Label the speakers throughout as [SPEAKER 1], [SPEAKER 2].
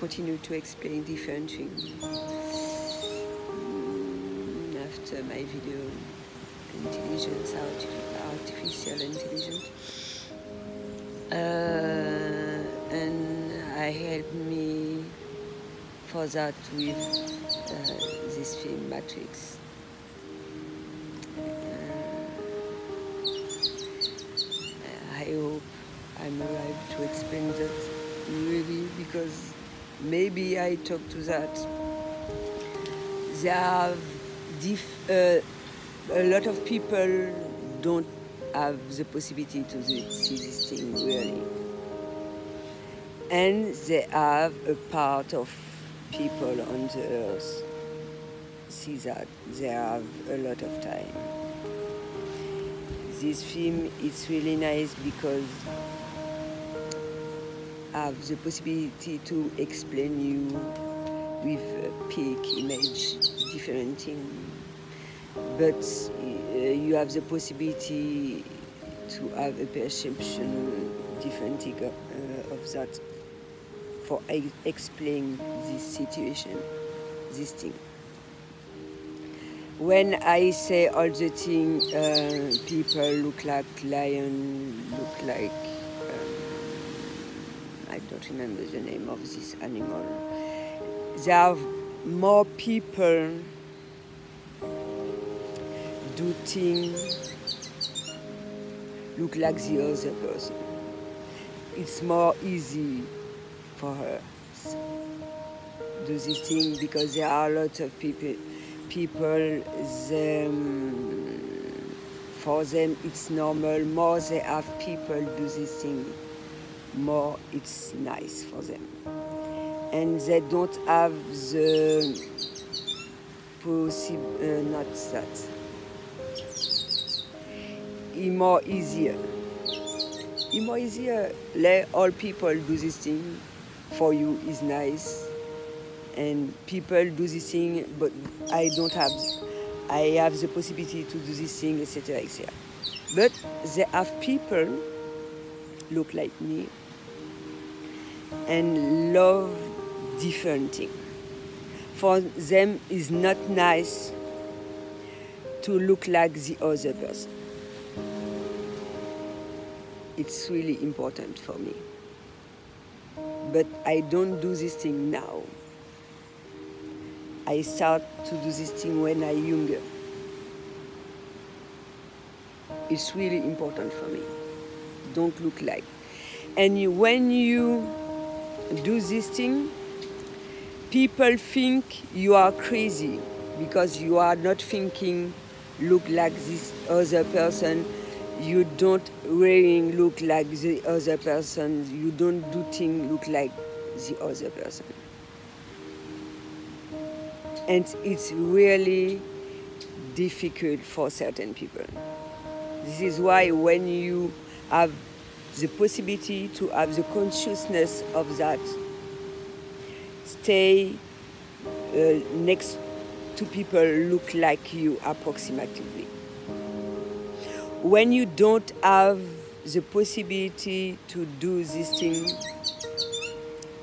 [SPEAKER 1] continue to explain different things after my video, intelligence, artificial intelligence. And I help me for that with this film Matrix. I hope I'm arrived to explain that really, because maybe I talk to that. There are a lot of people don't have the possibility to see this thing really, and they have a part of people on the earth see that they have a lot of time. This film is really nice because I have the possibility to explain you with a peak image, different thing. But you have the possibility to have a perception different thing of that for explain this situation, this thing. When I say all the things, people look like lion, look like, I don't remember the name of this animal. There are more people do things look like the other person. It's more easy for her do this thing because there are lots of people for them it's normal. More they have people do this thing, more it's nice for them. And they don't have the not that. It's more easier. Let all people do this thing for you is nice. And people do this thing, but I don't have. I have the possibility to do this thing, etc., etc. But they have people look like me and love different things. For them, it's not nice to look like the other person. It's really important for me. But I don't do this thing now. I start to do this thing when I'm younger. It's really important for me. Don't look like. And when you do this thing, people think you are crazy because you are not thinking look like this other person. You don't wearing look like the other person. You don't do things look like the other person. And it's really difficult for certain people. This is why when you have the possibility to have the consciousness of that, stay next to people look like you approximately. When you don't have the possibility to do this thing,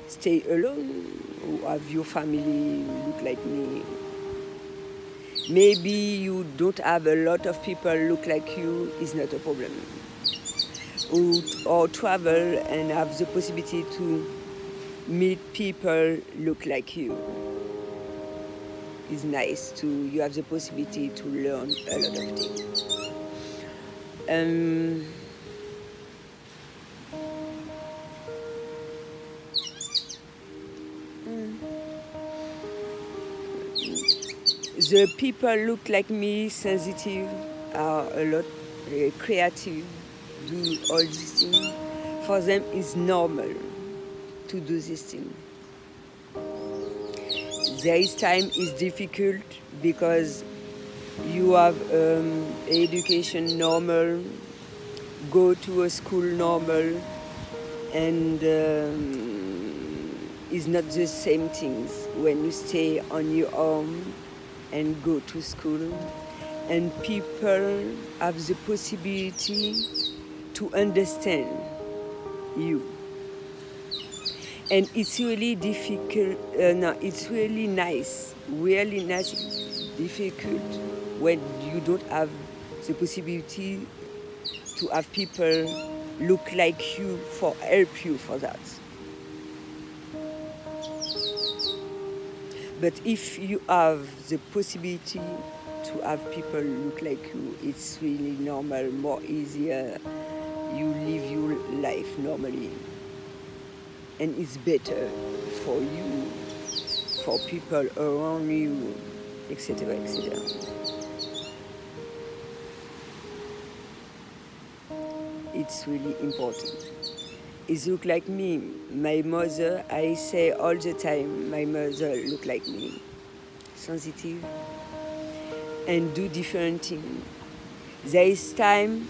[SPEAKER 1] stay alone, or have your family look like me. Maybe you don't have a lot of people look like you, is not a problem. Or travel and have the possibility to meet people look like you. It's nice to, you have the possibility to learn a lot of things. The people look like me, sensitive, are a lot creative, do all these things. For them, it's normal to do this thing. There is time is difficult because you have education normal, go to a school normal, and it's not the same things when you stay on your own and go to school, and people have the possibility to understand you. And it's really difficult, no, it's really nice, difficult when you don't have the possibility to have people look like you for help you for that. But if you have the possibility to have people look like you, it's really normal, more easier. You live your life normally. And it's better for you, for people around you, etc., etc. It's really important. It look like me. My mother, I say all the time, my mother look like me. Sensitive and do different things. There is time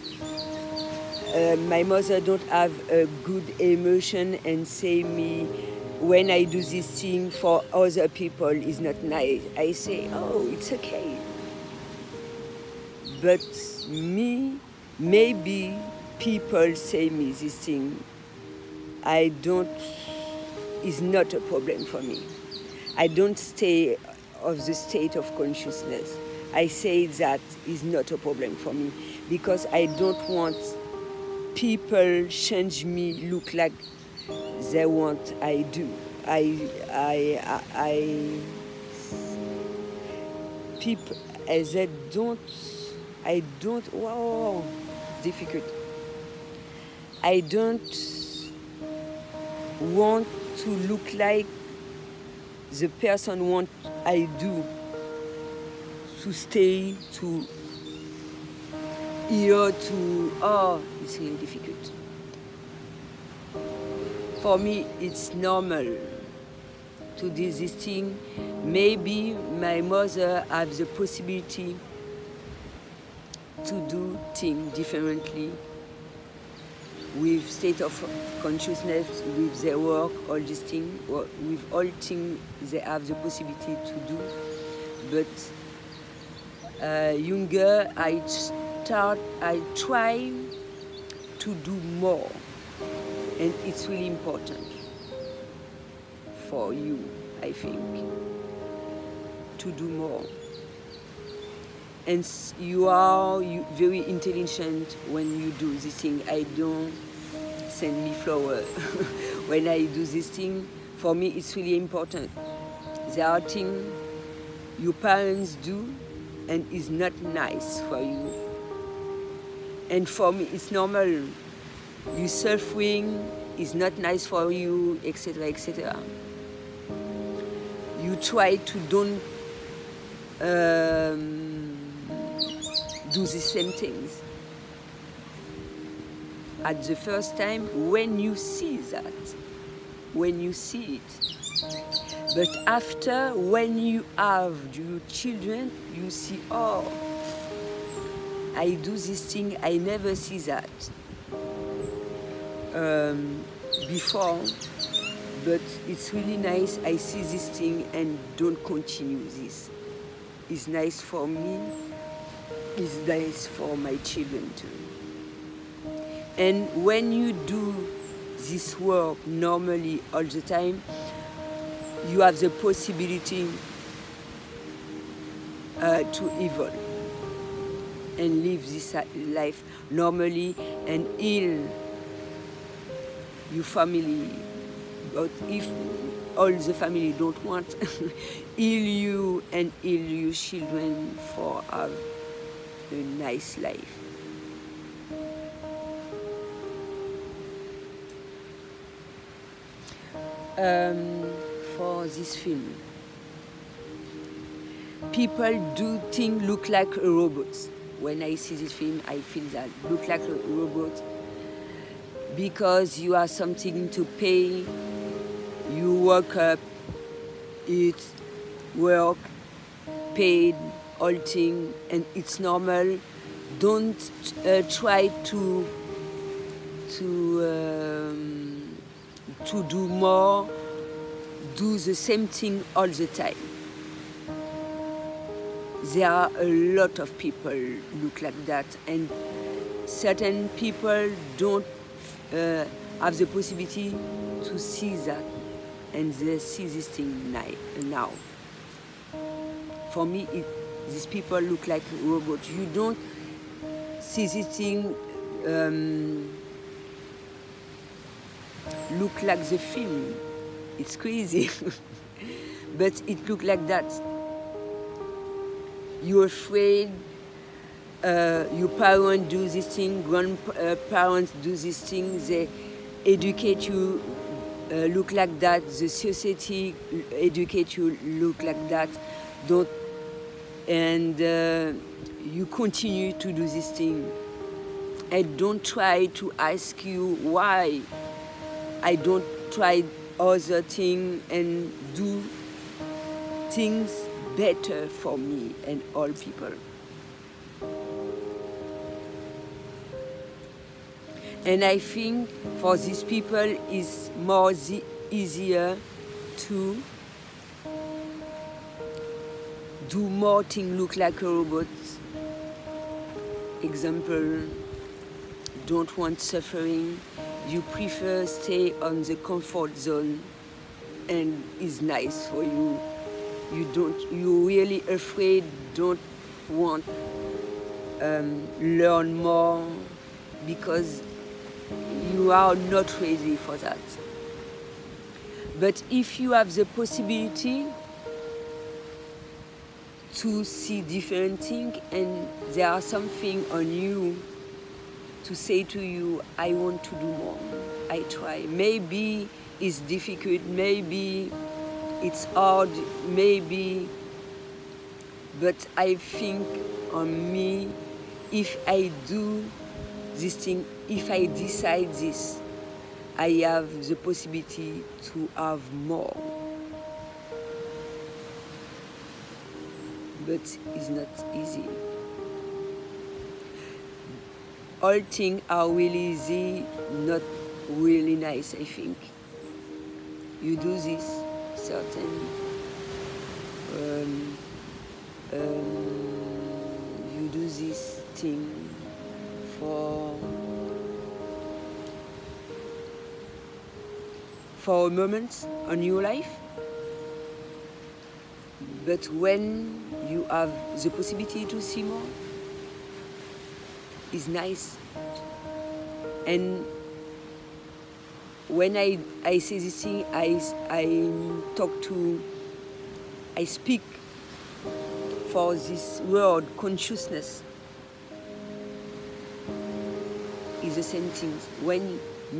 [SPEAKER 1] my mother don't have a good emotion and say me when I do this thing for other people is not nice. I say, oh, it's okay. But me, maybe people say me this thing. I don't, is not a problem for me. I don't stay of the state of consciousness. I say that is not a problem for me because I don't want people change me look like they want I do. People as I don't, wow, it's difficult. I don't want to look like the person want I do to stay to here to, oh, it's really difficult. For me, it's normal to do this thing. Maybe my mother has the possibility to do things differently with state of consciousness, with their work, all these things, with all things they have the possibility to do. But younger, I try to do more, and it's really important for you, I think, to do more. And you are very intelligent when you do this thing. I don't send me flower when I do this thing. For me, it's really important. There are things your parents do and it's not nice for you. And for me, it's normal. You suffering is not nice for you, etc., etc. You try to don't do the same things. At the first time, when you see that, when you see it. But after, when you have your children, you see, oh, I do this thing, I never see that before, but it's really nice, I see this thing and don't continue this. It's nice for me, it's nice for my children too. And when you do this work normally all the time, you have the possibility to evolve and live this life normally and heal your family. But if all the family don't want, heal you and heal your children for a nice life. For this film, people do things look like a robot. When I see this film, I feel that look like a robot because you have something to pay. You wake up, eat, work, paid, all things, and it's normal. Don't try to do more. Do the same thing all the time. There are a lot of people look like that, and certain people don't have the possibility to see that. and they see this thing now. For me, these people look like robots. You don't see this thing look like the film. It's crazy, but it look like that. You're afraid. Your parents do this thing. Grandparents do this thing. They educate you look like that. The society educate you look like that. You continue to do this thing. And don't try to ask you why. I don't try other things and do things better for me and all people. And I think for these people it's more easier to do more things look like a robot. Example, don't want suffering. You prefer stay on the comfort zone, and it's nice for you. You're really afraid, don't want learn more because you are not ready for that. But if you have the possibility to see different things and there are something on you to say to you, I want to do more, I try. Maybe it's difficult, maybe it's hard, maybe, but I think on me, if I do this thing, if I decide this, I have the possibility to have more. But it's not easy. All things are really easy, not really nice, I think. You do this certain you do this thing for a moment on your life, but when you have the possibility to see more, it's nice. And when I say this thing, I speak for this word, consciousness. Is the same thing. When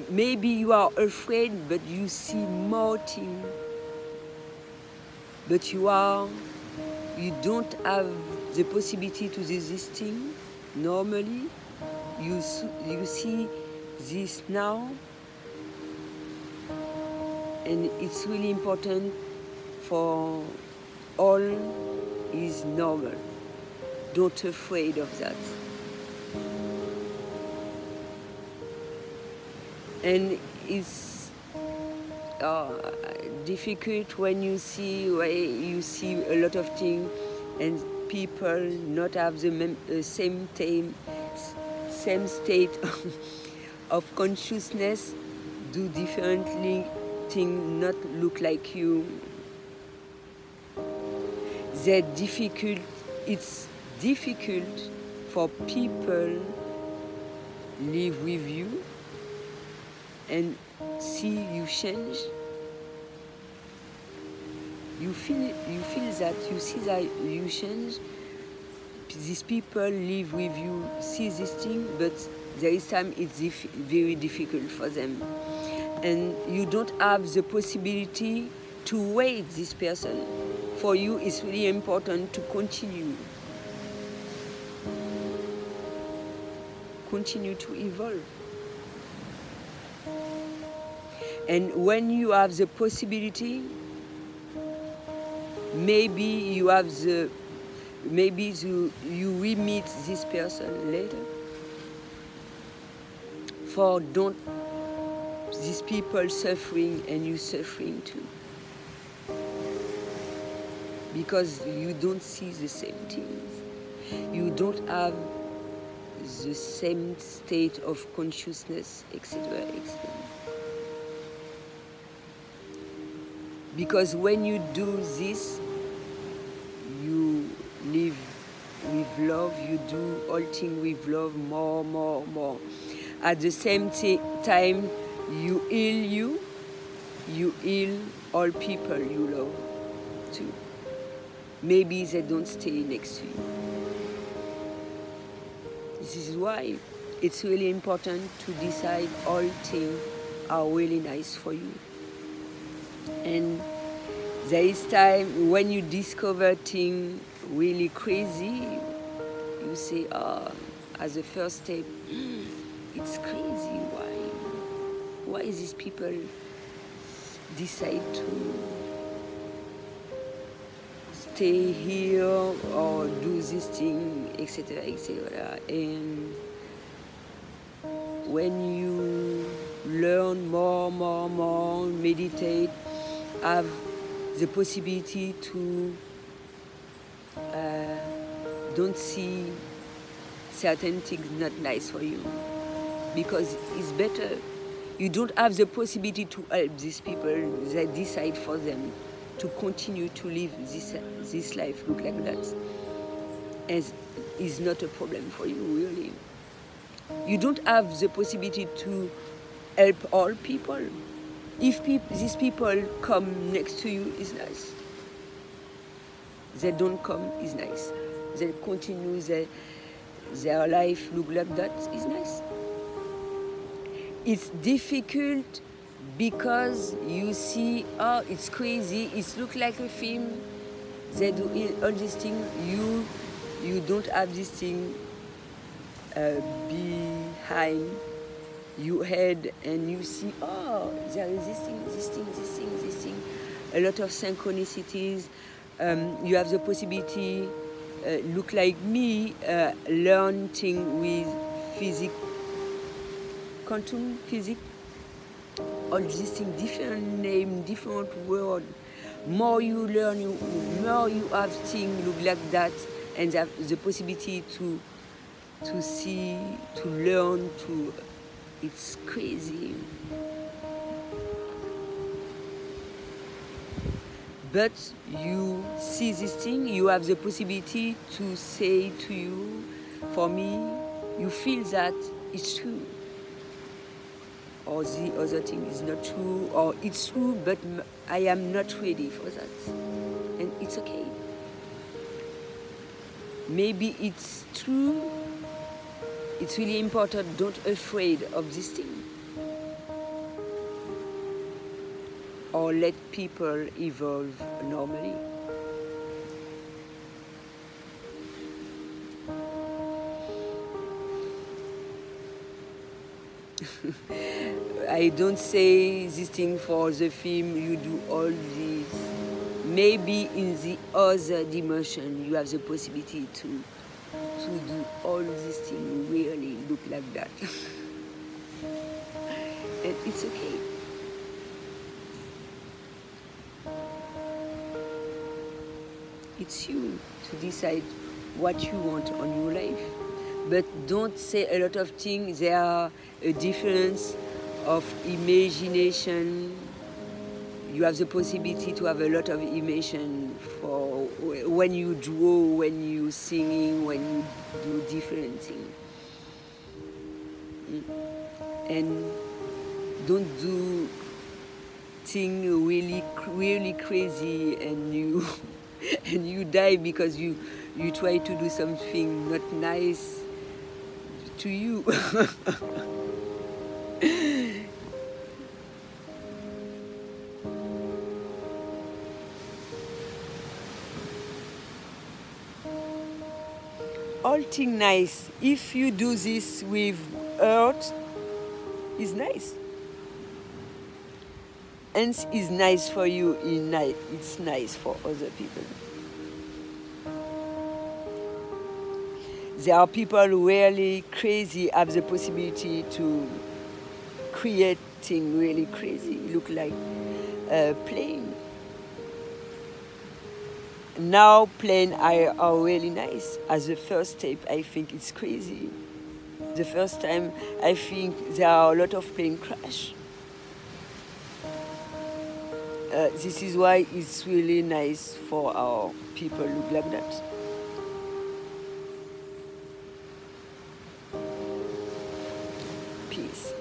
[SPEAKER 1] maybe you are afraid, but you see more things, but you don't have the possibility to do this thing normally. You see this now, and it's really important for all is normal. Don't afraid of that. And it's difficult when you see a lot of things and people not have the same state of consciousness, do differently things, not look like you. It's difficult for people live with you and see you change. You feel that, you see that you change. These people live with you, see this thing, but there is time it's very difficult for them. And you don't have the possibility to wait this person. For you, it's really important to continue to evolve. And when you have the possibility, maybe you will meet this person later. For don't these people suffering and you suffering too. Because you don't see the same things. You don't have the same state of consciousness, etc., etc. Because when you do this, you live with love, you do all things with love, more. At the same time, you heal all people you love too. Maybe they don't stay next to you. This is why it's really important to decide all things are really nice for you. And there is time when you discover things really crazy, you say, as a first step, it's crazy. Why these people decide to stay here or do this thing, etc., etc. And when you learn more, meditate, have the possibility to don't see certain things not nice for you, because it's better. You don't have the possibility to help these people. They decide for them to continue to live this life look like that, as is not a problem for you, really. You don't have the possibility to help all people. If these people come next to you, it's nice. They don't come, it's nice. They continue their life look like that, is nice. It's difficult because you see, it's crazy, it looks like a film. They do all these things. You don't have this thing behind your head, and you see, there is this thing. A lot of synchronicities. You have the possibility, look like me, learn things with physics, quantum physics, all these things, different name, different word. More you learn, more you have things look like that, and have the possibility to see, to learn, it's crazy. But you see this thing, you have the possibility to say to you, for me, you feel that it's true. Or the other thing is not true, or it's true, but I am not ready for that. And it's okay. Maybe it's true, it's really important, don't be afraid of this thing. Or let people evolve normally. I don't say this thing for the film, you do all this. Maybe in the other dimension you have the possibility to do all these things really look like that. And it's okay. It's you to decide what you want on your life. But don't say a lot of things. There are a difference of imagination. You have the possibility to have a lot of imagination for when you draw, when you sing, when you do different things. And don't do things really crazy and you and you die because you try to do something not nice to you. All things nice. If you do this with earth, it's nice. And it's nice for you, it's nice for other people. There are people who really crazy, have the possibility to create things really crazy, look like a plane. Now planes are really nice. As a first step, I think it's crazy. The first time, I think there are a lot of plane crash. this is why it's really nice for our people look like that. Peace.